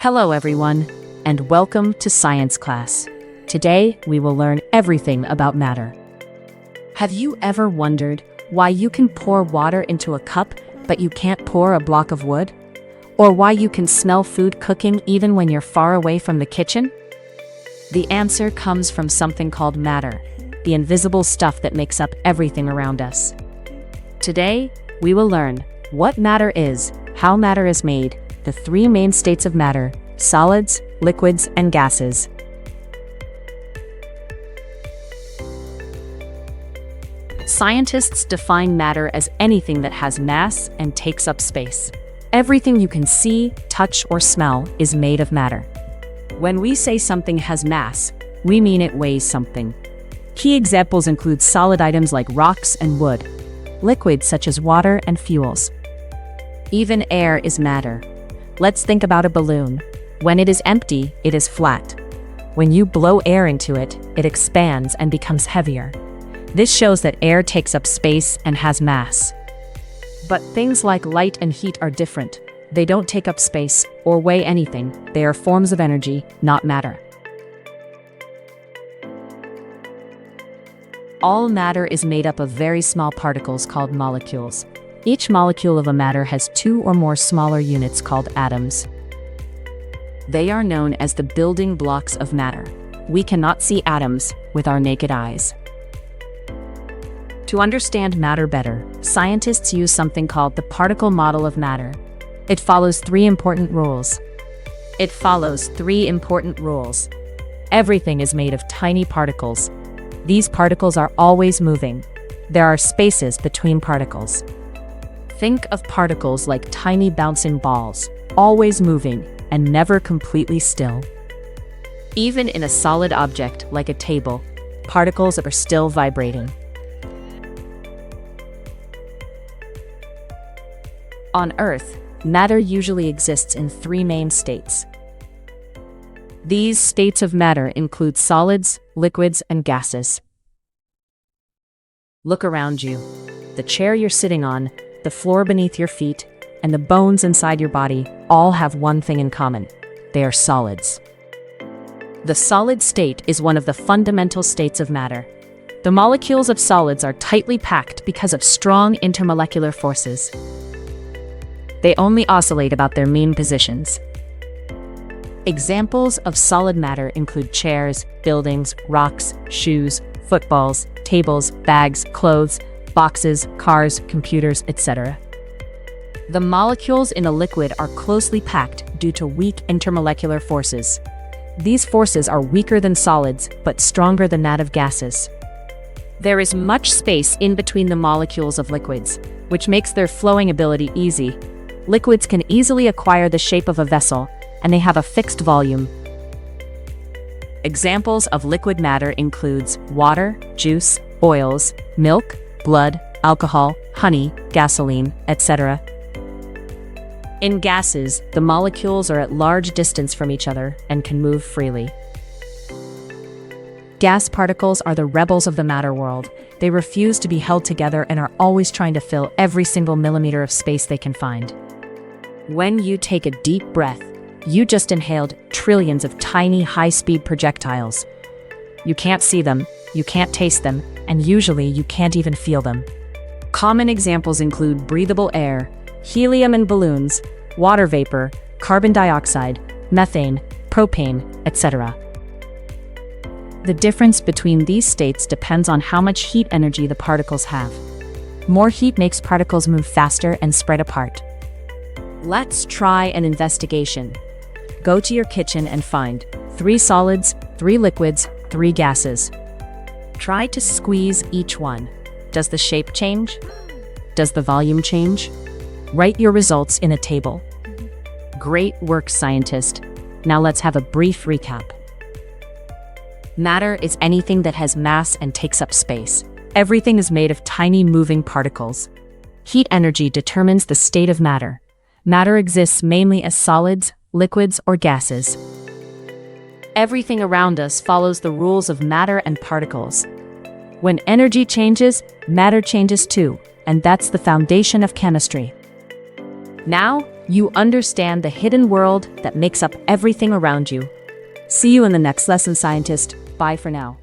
Hello everyone, and welcome to science class. Today, we will learn everything about matter. Have you ever wondered why you can pour water into a cup, but you can't pour a block of wood? Or why you can smell food cooking even when you're far away from the kitchen? The answer comes from something called matter, the invisible stuff that makes up everything around us. Today, we will learn what matter is, how matter is made, the three main states of matter: solids, liquids, and gases. Scientists define matter as anything that has mass and takes up space. Everything you can see, touch, or smell is made of matter. When we say something has mass, we mean it weighs something. Key examples include solid items like rocks and wood, liquids such as water and fuels. Even air is matter. Let's think about a balloon. When it is empty, it is flat. When you blow air into it, it expands and becomes heavier. This shows that air takes up space and has mass. But things like light and heat are different. They don't take up space or weigh anything. They are forms of energy, not matter. All matter is made up of very small particles called molecules. Each molecule of a matter has two or more smaller units called atoms. They are known as the building blocks of matter. We cannot see atoms with our naked eyes. To understand matter better, scientists use something called the particle model of matter. It follows three important rules. Everything is made of tiny particles. These particles are always moving. There are spaces between particles. Think of particles like tiny bouncing balls, always moving and never completely still. Even in a solid object like a table, particles are still vibrating. On Earth, matter usually exists in three main states. These states of matter include solids, liquids, and gases. Look around you. The chair you're sitting on, the floor beneath your feet, and the bones inside your body all have one thing in common: they are solids. The solid state is one of the fundamental states of matter. The molecules of solids are tightly packed because of strong intermolecular forces. They only oscillate about their mean positions. Examples of solid matter include chairs, buildings, rocks, shoes, footballs, tables, bags, clothes, boxes, cars, computers, etc. The molecules in a liquid are closely packed due to weak intermolecular forces. These forces are weaker than solids, but stronger than that of gases. There is much space in between the molecules of liquids, which makes their flowing ability easy. Liquids can easily acquire the shape of a vessel, and they have a fixed volume. Examples of liquid matter includes water, juice, oils, milk, blood, alcohol, honey, gasoline, etc. In gases, the molecules are at large distance from each other and can move freely. Gas particles are the rebels of the matter world. They refuse to be held together and are always trying to fill every single millimeter of space they can find. When you take a deep breath, you just inhaled trillions of tiny, high-speed projectiles. You can't see them, you can't taste them, and usually you can't even feel them. Common examples include breathable air, helium in balloons, water vapor, carbon dioxide, methane, propane, etc. The difference between these states depends on how much heat energy the particles have. More heat makes particles move faster and spread apart. Let's try an investigation. Go to your kitchen and find 3 solids, 3 liquids, 3 gases. Try to squeeze each one. Does the shape change? Does the volume change? Write your results in a table. Great work, scientist. Now let's have a brief recap. Matter is anything that has mass and takes up space. Everything is made of tiny moving particles. Heat energy determines the state of matter. Matter exists mainly as solids, liquids, or gases. Everything around us follows the rules of matter and particles. When energy changes, matter changes too, and that's the foundation of chemistry. Now, You understand the hidden world that makes up everything around you. See you in the next lesson, scientist. Bye for now.